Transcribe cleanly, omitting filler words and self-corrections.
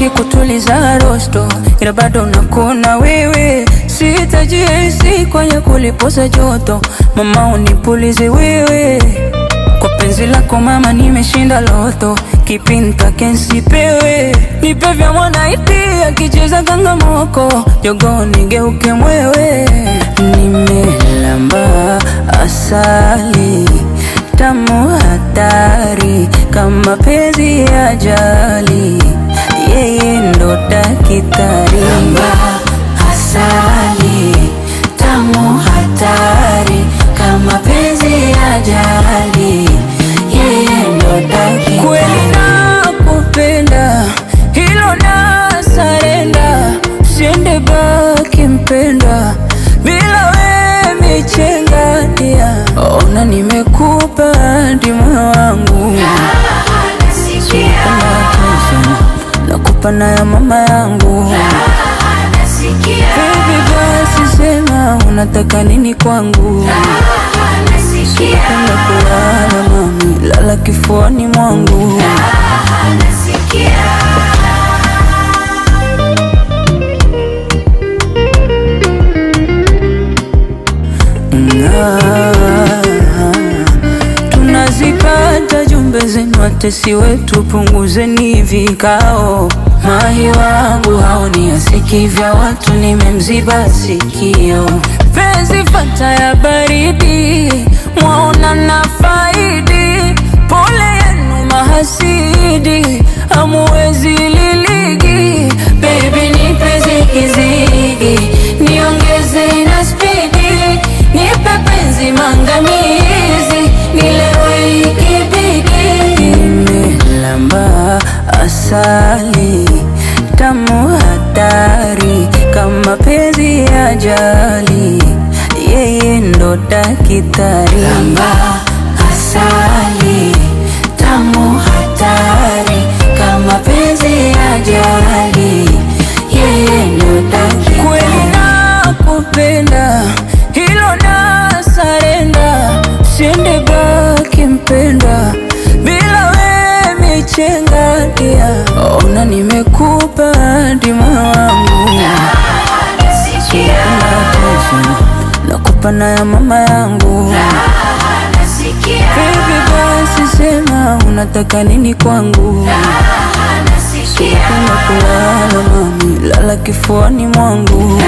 mengi kutuliza rosto, ila bado nakuna wewe. Sitajihisi kwenye kulipoza joto, mama unipulize wewe. Kwa penzi lako mama nimeshinda loto, kipi nitake nsipewe? Nipe vya Mwanaiti akicheza kangamoko, jogoo nigeuke mwewe. Nimelamba asali tamu hatari, kama penzi ajali, yeye ndo daktari. Lamba asali tamu hatari, kama penzi ajali, yeye ndo daktari. Kweli nakupenda, hilo na sarenda, usiende baki mpenda, bila we michenga dia. Ona nimekupa hadi moyo wangu, nakupa na ya mama yangu. Baby basi sema unataka nini kwangu, napenda kulala mami, lala kifuani mwangu. Tunazipata jumbe zenu, watesi wetu punguzeni vikao. Mahi wangu haoni asiki vya watu, nimemziba sikio. Penzi fata ya baridi, mwaona na faidi, pole yenu mahasidi, hamuwezi liligi. Baby nipe zigizigi, niongeze na spidi, nipe penzi mangamizi, nilewe ikibidi. Nimelamba asali tamu hatari, kama penzi ajali, yeye ndo daktari. Lamba asali tamu hatari, kama penzi ajali, yeye ndo daktari. Kweli nakupenda, hilo na sarenda, usiende baki mpenda, bila we michenga dia. Ona nimekupa hadi moyo wangu, nakupa na ya mama yangu. Baby basi sema unataka nini kwangu, napenda kulala mami, lala kifuani mwangu.